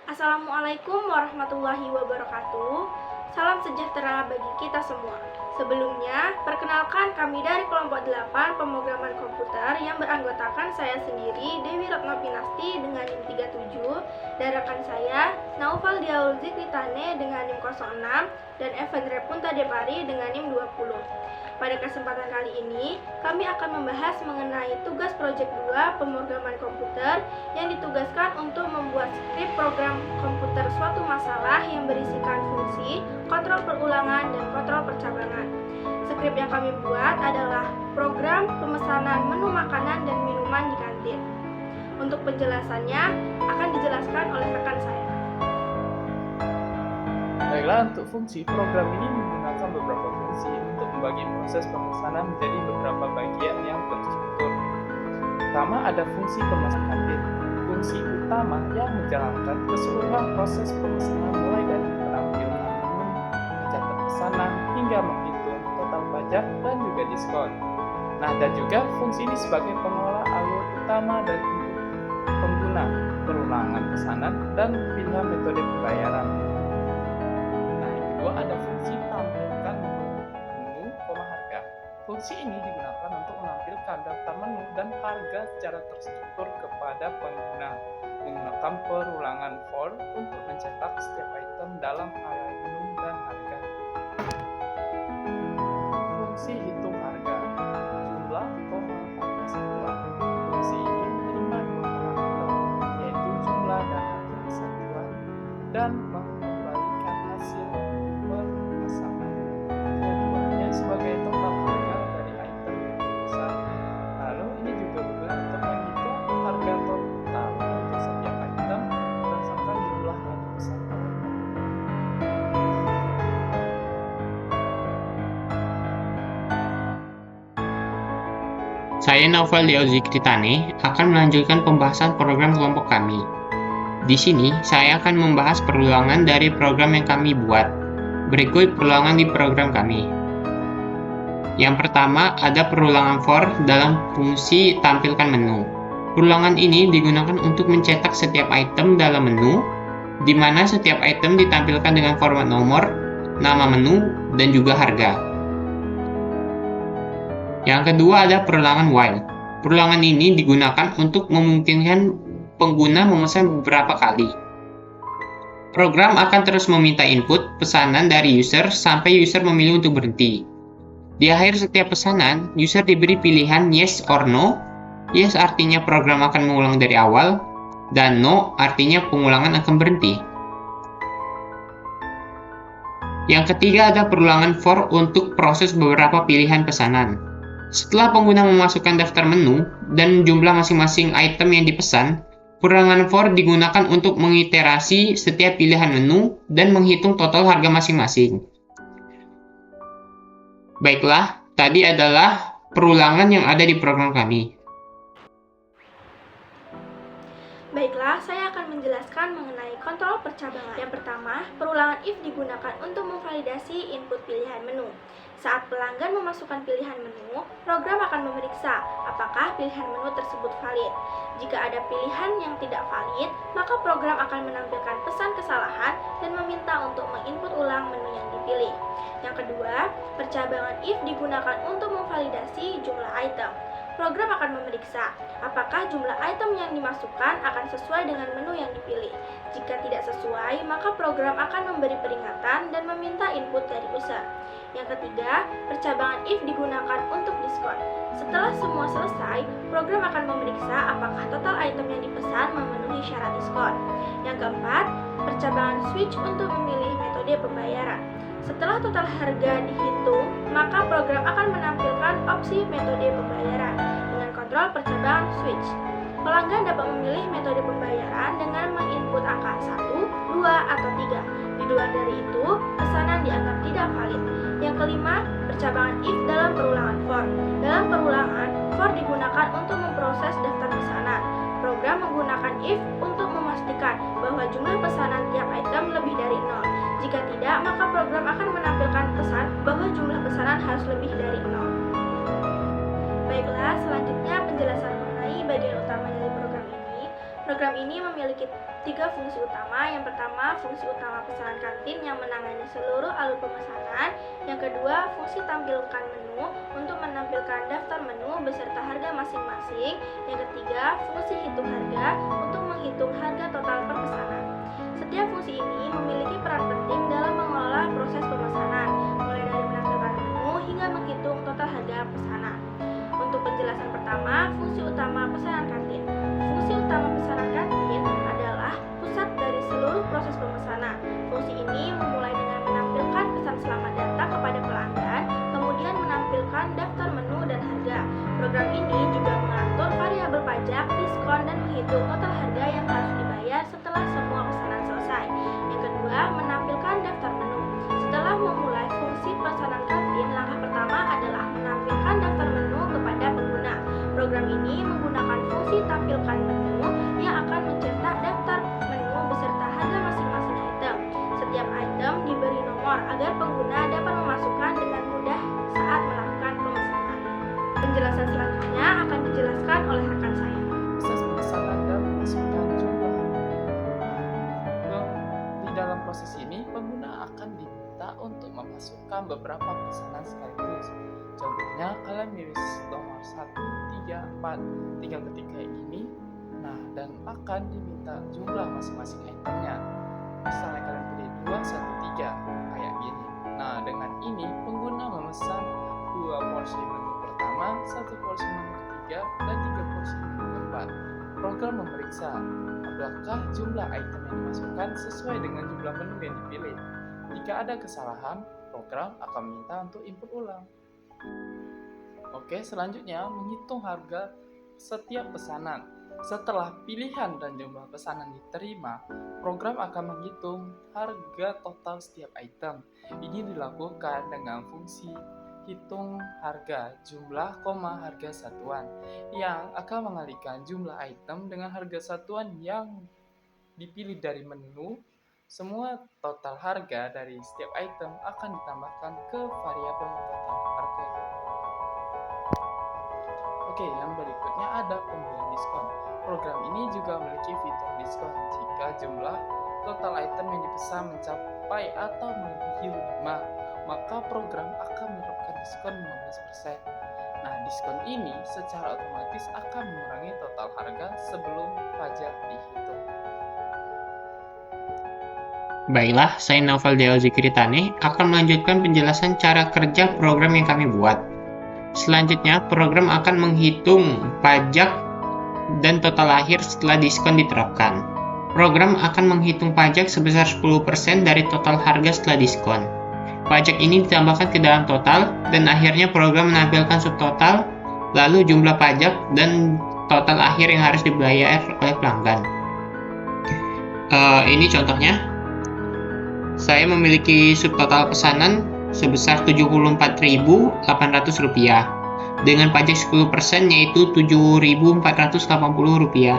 Assalamualaikum warahmatullahi wabarakatuh. Salam sejahtera bagi kita semua. Sebelumnya, perkenalkan kami dari kelompok 8 pemrograman komputer yang beranggotakan saya sendiri, Dewi Retno Pinasti dengan NIM 37, dan rekan saya, Naufal Diaul Zikritane dengan NIM 06, dan Evan Repunta Depari dengan NIM 20. Pada kesempatan kali ini, kami akan membahas mengenai tugas proyek 2 pemrograman komputer yang ditugaskan untuk membuat skrip program komputer suatu masalah yang berisikan fungsi, kontrol perulangan, dan kontrol percabangan. Skrip yang kami buat adalah program pemesanan menu makanan dan minuman di kantin. Untuk penjelasannya akan dijelaskan oleh rekan saya. Baiklah, untuk fungsi program ini menggunakan beberapa fungsi untuk membagi proses pemesanan menjadi beberapa bagian yang terstruktur. Pertama, ada fungsi pemesanan kantin. Fungsi utama yang menjalankan keseluruhan proses pemesanan mulai dari menampilkan menu, mencatat pesanan, hingga menghitung total pajak dan juga diskon. Nah, dan juga fungsi ini sebagai pengelola alur utama dan pengguna perulangan pesanan dan pilihan metode pembayaran. Kedua, ada fungsi tampilkan menu, harga. Fungsi ini digunakan untuk menampilkan daftar menu dan harga secara terstruktur kepada pengguna menggunakan perulangan for untuk mencetak setiap item dalam array menu dan harga. Fungsi hitung harga, jumlah, harga satuan. Fungsi ini menerima dua parameter, yaitu jumlah dan harga satuan, dan mengembalikan hasil pemesanan. Keduanya sebagai total harga dari item yang dipesan. Lalu ini juga berguna untuk menghitung harga total untuk setiap item berdasarkan jumlah yang dipesan. Saya Naufal Diaul Zikritane akan melanjutkan pembahasan program kelompok kami. Di sini, saya akan membahas perulangan dari program yang kami buat. Berikut perulangan di program kami. Yang pertama, ada perulangan for dalam fungsi tampilkan menu. Perulangan ini digunakan untuk mencetak setiap item dalam menu, di mana setiap item ditampilkan dengan format nomor, nama menu, dan juga harga. Yang kedua ada perulangan while. Perulangan ini digunakan untuk memungkinkan pengguna memesan beberapa kali. Program akan terus meminta input pesanan dari user sampai user memilih untuk berhenti. Di akhir setiap pesanan, user diberi pilihan yes or no. Yes artinya program akan mengulang dari awal, dan no artinya pengulangan akan berhenti. Yang ketiga ada perulangan for untuk proses beberapa pilihan pesanan. Setelah pengguna memasukkan daftar menu dan jumlah masing-masing item yang dipesan, perulangan for digunakan untuk mengiterasi setiap pilihan menu dan menghitung total harga masing-masing. Baiklah, tadi adalah perulangan yang ada di program kami. Baiklah, saya akan menjelaskan mengenai kontrol percabangan. Yang pertama, perulangan if digunakan untuk memvalidasi input pilihan menu. Saat pelanggan memasukkan pilihan menu, program akan memeriksa apakah pilihan menu tersebut valid. Jika ada pilihan yang tidak valid, maka program akan menampilkan pesan kesalahan dan meminta untuk menginput ulang menu yang dipilih. Yang kedua, percabangan if digunakan untuk memvalidasi jumlah item. Program akan memeriksa apakah jumlah item yang dimasukkan akan sesuai dengan menu yang dipilih. Jika tidak sesuai, maka program akan memberi peringatan dan meminta input dari user. Yang ketiga, percabangan if digunakan untuk diskon. Setelah semua selesai, program akan memeriksa apakah total item yang dipesan memenuhi syarat diskon. Yang keempat, percabangan switch untuk memilih metode pembayaran. Setelah total harga dihitung, maka program akan menampilkan opsi metode pembayaran dengan kontrol percabangan switch. Pelanggan dapat memilih metode pembayaran dengan menginput angka 1, 2, atau 3. Di luar dari itu, pesanan dianggap tidak valid. Yang kelima, percabangan if dalam perulangan for. Dalam perulangan, for digunakan untuk memproses daftar pesanan. Program menggunakan if untuk memastikan bahwa jumlah pesanan tiap item lebih dari 0. Jika tidak, maka program akan menampilkan pesan bahwa jumlah pesanan harus lebih dari 0. Baiklah, selanjutnya penjelasan mengenai bagian utama dari program ini. Program ini memiliki 3 fungsi utama. Yang pertama, fungsi utama pesanan kantin yang menangani seluruh alur pemesanan. Yang kedua, fungsi tampilkan menu untuk menampilkan daftar menu beserta harga masing-masing. Yang ketiga, fungsi hitung harga untuk menghitung harga total per pesanan. Setiap fungsi ini memiliki peran penting dalam mengelola proses pemesanan, mulai dari menampilkan menu hingga menghitung total harga pesanan. Untuk penjelasan pertama, fungsi utama pesanan kantin. Fungsi utama pesanan kantin adalah pusat dari seluruh proses pemesanan. Fungsi ini memulai dengan menampilkan pesan selamat datang kepada pelanggan, kemudian menampilkan daftar menu dan harga. Program ini juga mengatur variabel pajak, diskon, dan menghitung total harga yang harus dibayar setelah semua pesanan selesai. Yang kedua, menampilkan daftar menu. Setelah memulai fungsi pesanan kantin, langkah pertama adalah menampilkan daftar menu kepada pengguna. Program ini menggunakan fungsi tampilkan menu yang akan mencetak daftar menu beserta harga masing-masing item. Setiap item diberi nomor agar pengguna dapat memasukkan dengan mudah saat melakukan pemesanan. Penjelasan selanjutnya akan dijelaskan oleh rekan saya. Proses pemesanan dan memasukkan jumlah. Di dalam proses ini, pengguna akan diminta untuk memasukkan beberapa pesanan sekaligus. Contohnya, kalian pilih nomor 1, 3, 4, tinggal ketika ini. Nah, dan akan diminta jumlah masing-masing itemnya. Misalnya kalian pilih 2, 1, 3, kayak gini. Nah, dengan ini pengguna memesan 2 porsi menu pertama, 1 porsi menu ketiga, dan 3 porsi menu keempat. Program memeriksa apakah jumlah item yang dimasukkan sesuai dengan jumlah menu yang dipilih. Jika ada kesalahan, program akan meminta untuk input ulang. Oke, selanjutnya menghitung harga setiap pesanan. Setelah pilihan dan jumlah pesanan diterima, program akan menghitung harga total setiap item. Ini dilakukan dengan fungsi hitung harga jumlah, harga satuan, yang akan mengalihkan jumlah item dengan harga satuan yang dipilih dari menu. Semua total harga dari setiap item akan ditambahkan ke variabel total harga. Oke, yang berikutnya ada pemberian diskon. Program ini juga memiliki fitur diskon jika jumlah total item yang dipesan mencapai atau melebihi 5, maka program akan menerapkan diskon 15%. Nah, diskon ini secara otomatis akan mengurangi total harga sebelum pajak dihitung. Baiklah, saya Naufal Deo Zikritane akan melanjutkan penjelasan cara kerja program yang kami buat. Selanjutnya, program akan menghitung pajak dan total akhir setelah diskon diterapkan. Program akan menghitung pajak sebesar 10% dari total harga setelah diskon. Pajak ini ditambahkan ke dalam total, dan akhirnya program menampilkan subtotal, lalu jumlah pajak, dan total akhir yang harus dibayar oleh pelanggan. Ini contohnya. Saya memiliki subtotal pesanan sebesar Rp74.800 dengan pajak 10% yaitu Rp7.480,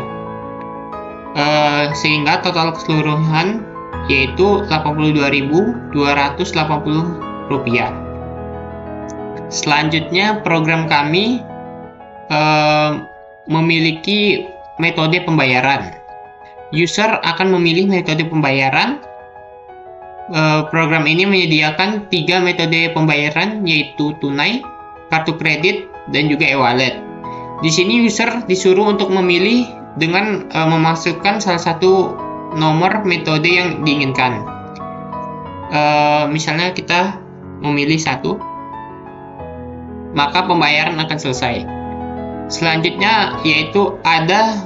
sehingga total keseluruhan yaitu Rp82.280. Selanjutnya, program kami memiliki metode pembayaran. User akan memilih metode pembayaran. Program ini menyediakan 3 metode pembayaran, yaitu tunai, kartu kredit, dan juga e-wallet. Di sini user disuruh untuk memilih dengan memasukkan salah satu nomor metode yang diinginkan. Misalnya kita memilih 1, maka pembayaran akan selesai. Selanjutnya yaitu ada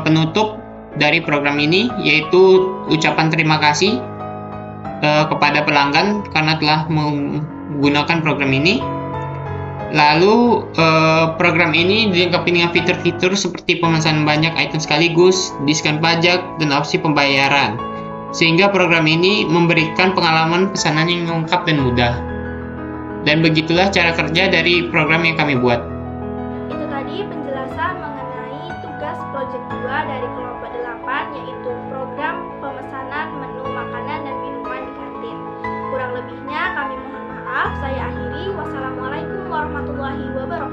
penutup dari program ini, yaitu ucapan terima kasih kepada pelanggan karena telah menggunakan program ini. Lalu program ini dilengkapi dengan fitur-fitur seperti pemesanan banyak item sekaligus, diskon pajak, dan opsi pembayaran, sehingga program ini memberikan pengalaman pesanan yang lengkap dan mudah. Dan begitulah cara kerja dari program yang kami buat. Itu tadi penjelasan mengenai tugas Project 2 dari kelompok 8, yaitu program pemesanan menu makanan dan minuman di kantin. Kurang lebihnya kami mohon maaf. Saya akhiri. Wassalamualaikum warahmatullahi wabarakatuh.